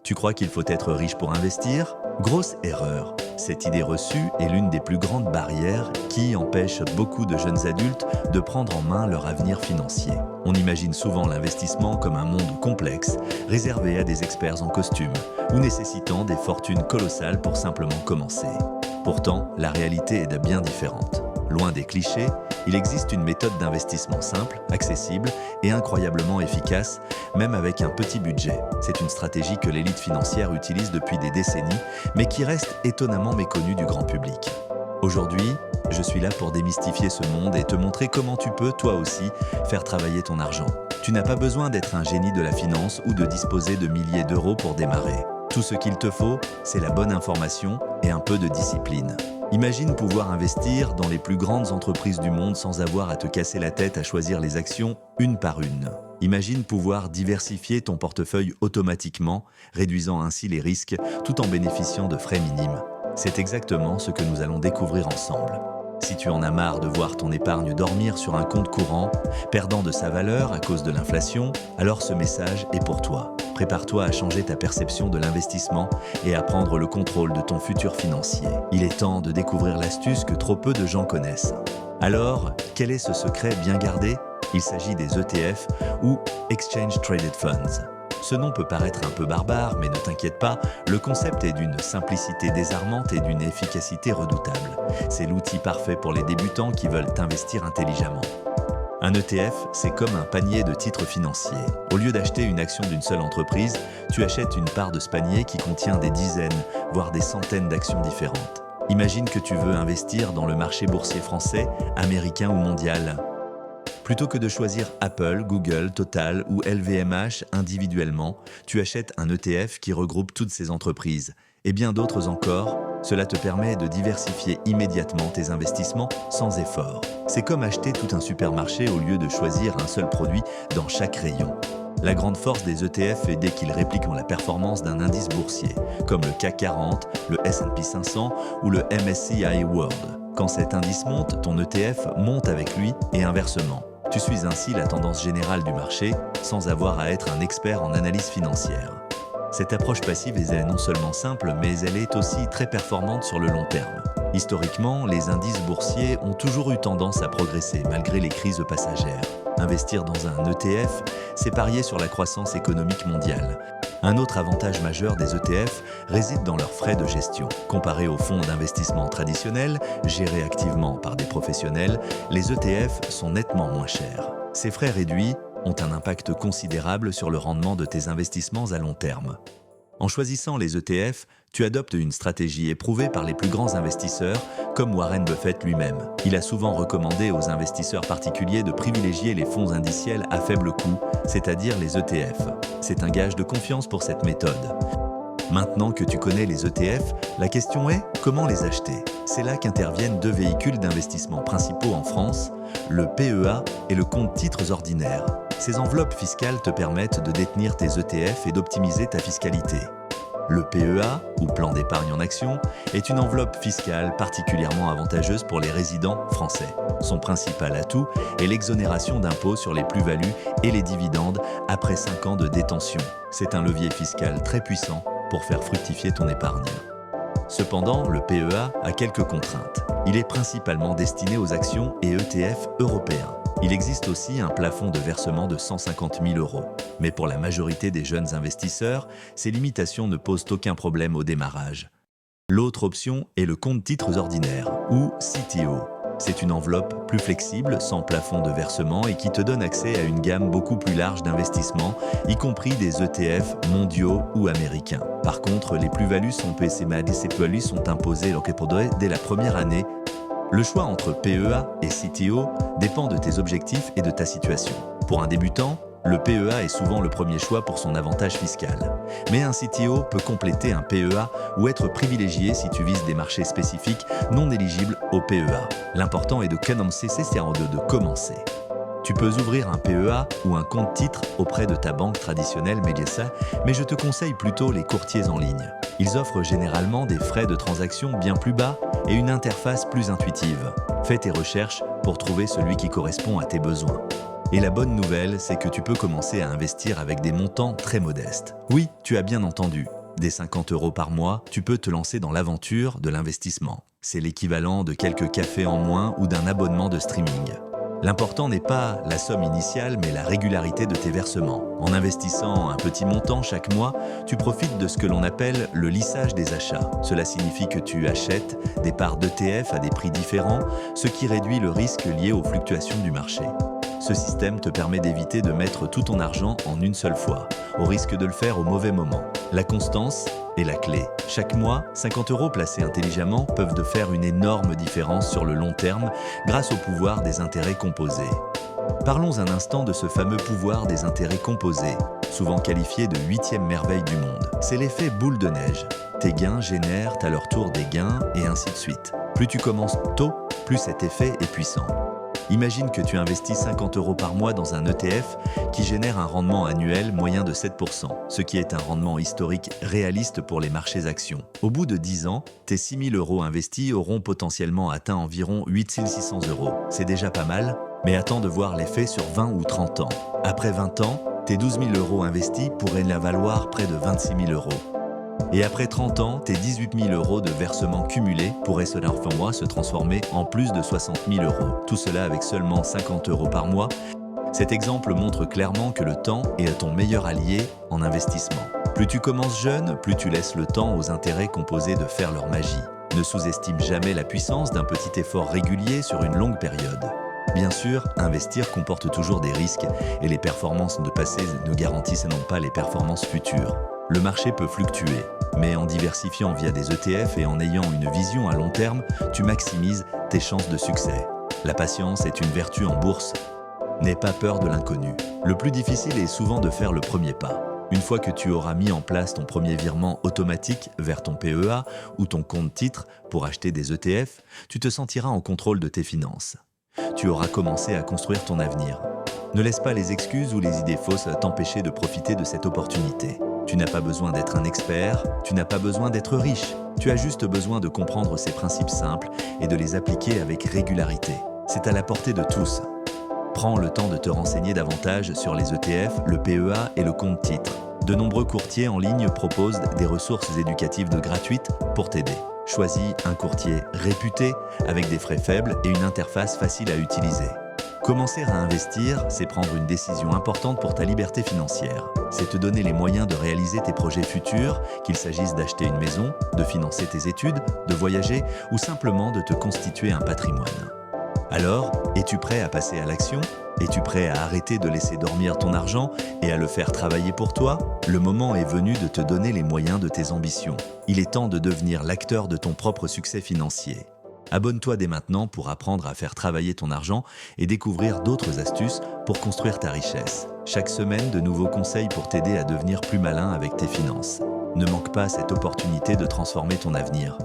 Tu crois qu'il faut être riche pour investir? Grosse erreur. Cette idée reçue est l'une des plus grandes barrières qui empêche beaucoup de jeunes adultes de prendre en main leur avenir financier. On imagine souvent l'investissement comme un monde complexe, réservé à des experts en costume, ou nécessitant des fortunes colossales pour simplement commencer. Pourtant, la réalité est bien différente. Loin des clichés, il existe une méthode d'investissement simple, accessible et incroyablement efficace, même avec un petit budget. C'est une stratégie que l'élite financière utilise depuis des décennies, mais qui reste étonnamment méconnue du grand public. Aujourd'hui, je suis là pour démystifier ce monde et te montrer comment tu peux, toi aussi, faire travailler ton argent. Tu n'as pas besoin d'être un génie de la finance ou de disposer de milliers d'euros pour démarrer. Tout ce qu'il te faut, c'est la bonne information et un peu de discipline. Imagine pouvoir investir dans les plus grandes entreprises du monde sans avoir à te casser la tête à choisir les actions une par une. Imagine pouvoir diversifier ton portefeuille automatiquement, réduisant ainsi les risques tout en bénéficiant de frais minimes. C'est exactement ce que nous allons découvrir ensemble. Si tu en as marre de voir ton épargne dormir sur un compte courant, perdant de sa valeur à cause de l'inflation, alors ce message est pour toi. Prépare-toi à changer ta perception de l'investissement et à prendre le contrôle de ton futur financier. Il est temps de découvrir l'astuce que trop peu de gens connaissent. Alors, quel est ce secret bien gardé? Il s'agit des ETF ou Exchange Traded Funds. Ce nom peut paraître un peu barbare, mais ne t'inquiète pas, le concept est d'une simplicité désarmante et d'une efficacité redoutable. C'est l'outil parfait pour les débutants qui veulent investir intelligemment. Un ETF, c'est comme un panier de titres financiers. Au lieu d'acheter une action d'une seule entreprise, tu achètes une part de ce panier qui contient des dizaines, voire des centaines d'actions différentes. Imagine que tu veux investir dans le marché boursier français, américain ou mondial. Plutôt que de choisir Apple, Google, Total ou LVMH individuellement, tu achètes un ETF qui regroupe toutes ces entreprises. Et bien d'autres encore, cela te permet de diversifier immédiatement tes investissements sans effort. C'est comme acheter tout un supermarché au lieu de choisir un seul produit dans chaque rayon. La grande force des ETF est dès qu'ils répliquent la performance d'un indice boursier, comme le CAC 40, le S&P 500 ou le MSCI World. Quand cet indice monte, ton ETF monte avec lui et inversement. Tu suis ainsi la tendance générale du marché sans avoir à être un expert en analyse financière. Cette approche passive est non seulement simple, mais elle est aussi très performante sur le long terme. Historiquement, les indices boursiers ont toujours eu tendance à progresser malgré les crises passagères. Investir dans un ETF, c'est parier sur la croissance économique mondiale. Un autre avantage majeur des ETF réside dans leurs frais de gestion. Comparés aux fonds d'investissement traditionnels, gérés activement par des professionnels, les ETF sont nettement moins chers. Ces frais réduits ont un impact considérable sur le rendement de tes investissements à long terme. En choisissant les ETF, tu adoptes une stratégie éprouvée par les plus grands investisseurs, comme Warren Buffett lui-même. Il a souvent recommandé aux investisseurs particuliers de privilégier les fonds indiciels à faible coût, c'est-à-dire les ETF. C'est un gage de confiance pour cette méthode. Maintenant que tu connais les ETF, la question est comment les acheter? C'est là qu'interviennent deux véhicules d'investissement principaux en France, le PEA et le compte titres ordinaires. Ces enveloppes fiscales te permettent de détenir tes ETF et d'optimiser ta fiscalité. Le PEA, ou plan d'épargne en action, est une enveloppe fiscale particulièrement avantageuse pour les résidents français. Son principal atout est l'exonération d'impôts sur les plus-values et les dividendes après 5 ans de détention. C'est un levier fiscal très puissant pour faire fructifier ton épargne. Cependant, le PEA a quelques contraintes. Il est principalement destiné aux actions et ETF européens. Il existe aussi un plafond de versement de 150 000 €. Mais pour la majorité des jeunes investisseurs, ces limitations ne posent aucun problème au démarrage. L'autre option est le compte titres ordinaires, ou CTO. C'est une enveloppe plus flexible, sans plafond de versement et qui te donne accès à une gamme beaucoup plus large d'investissements, y compris des ETF mondiaux ou américains. Par contre, les plus-values sont imposées dès la première année. Le choix entre PEA et CTO dépend de tes objectifs et de ta situation. Pour un débutant, le PEA est souvent le premier choix pour son avantage fiscal. Mais un CTO peut compléter un PEA ou être privilégié si tu vises des marchés spécifiques non éligibles au PEA. L'important est de commencer. Tu peux ouvrir un PEA ou un compte titre auprès de ta banque traditionnelle Mediesa, mais je te conseille plutôt les courtiers en ligne. Ils offrent généralement des frais de transaction bien plus bas et une interface plus intuitive. Fais tes recherches pour trouver celui qui correspond à tes besoins. Et la bonne nouvelle, c'est que tu peux commencer à investir avec des montants très modestes. Oui, tu as bien entendu. Dès 50 € par mois, tu peux te lancer dans l'aventure de l'investissement. C'est l'équivalent de quelques cafés en moins ou d'un abonnement de streaming. L'important n'est pas la somme initiale, mais la régularité de tes versements. En investissant un petit montant chaque mois, tu profites de ce que l'on appelle le lissage des achats. Cela signifie que tu achètes des parts d'ETF à des prix différents, ce qui réduit le risque lié aux fluctuations du marché. Ce système te permet d'éviter de mettre tout ton argent en une seule fois, au risque de le faire au mauvais moment. La constance est la clé. Chaque mois, 50 € placés intelligemment peuvent te faire une énorme différence sur le long terme grâce au pouvoir des intérêts composés. Parlons un instant de ce fameux pouvoir des intérêts composés, souvent qualifié de 8e merveille du monde. C'est l'effet boule de neige. Tes gains génèrent à leur tour des gains et ainsi de suite. Plus tu commences tôt, plus cet effet est puissant. Imagine que tu investis 50 € par mois dans un ETF qui génère un rendement annuel moyen de 7%, ce qui est un rendement historique réaliste pour les marchés actions. Au bout de 10 ans, tes 6 000 € investis auront potentiellement atteint environ 8 600 €. C'est déjà pas mal, mais attends de voir l'effet sur 20 ou 30 ans. Après 20 ans, tes 12 000 € investis pourraient la valoir près de 26 000 €. Et après 30 ans, tes 18 000 € de versements cumulés pourraient selon moi se transformer en plus de 60 000 €. Tout cela avec seulement 50 € par mois. Cet exemple montre clairement que le temps est ton meilleur allié en investissement. Plus tu commences jeune, plus tu laisses le temps aux intérêts composés de faire leur magie. Ne sous-estime jamais la puissance d'un petit effort régulier sur une longue période. Bien sûr, investir comporte toujours des risques et les performances de passé ne garantissent non pas les performances futures. Le marché peut fluctuer, mais en diversifiant via des ETF et en ayant une vision à long terme, tu maximises tes chances de succès. La patience est une vertu en bourse. N'aie pas peur de l'inconnu. Le plus difficile est souvent de faire le premier pas. Une fois que tu auras mis en place ton premier virement automatique vers ton PEA ou ton compte titre pour acheter des ETF, tu te sentiras en contrôle de tes finances. Tu auras commencé à construire ton avenir. Ne laisse pas les excuses ou les idées fausses t'empêcher de profiter de cette opportunité. Tu n'as pas besoin d'être un expert, tu n'as pas besoin d'être riche. Tu as juste besoin de comprendre ces principes simples et de les appliquer avec régularité. C'est à la portée de tous. Prends le temps de te renseigner davantage sur les ETF, le PEA et le compte titre. De nombreux courtiers en ligne proposent des ressources éducatives gratuites pour t'aider. Choisis un courtier réputé avec des frais faibles et une interface facile à utiliser. Commencer à investir, c'est prendre une décision importante pour ta liberté financière. C'est te donner les moyens de réaliser tes projets futurs, qu'il s'agisse d'acheter une maison, de financer tes études, de voyager ou simplement de te constituer un patrimoine. Alors, es-tu prêt à passer à l'action? Es-tu prêt à arrêter de laisser dormir ton argent et à le faire travailler pour toi? Le moment est venu de te donner les moyens de tes ambitions. Il est temps de devenir l'acteur de ton propre succès financier. Abonne-toi dès maintenant pour apprendre à faire travailler ton argent et découvrir d'autres astuces pour construire ta richesse. Chaque semaine, de nouveaux conseils pour t'aider à devenir plus malin avec tes finances. Ne manque pas cette opportunité de transformer ton avenir.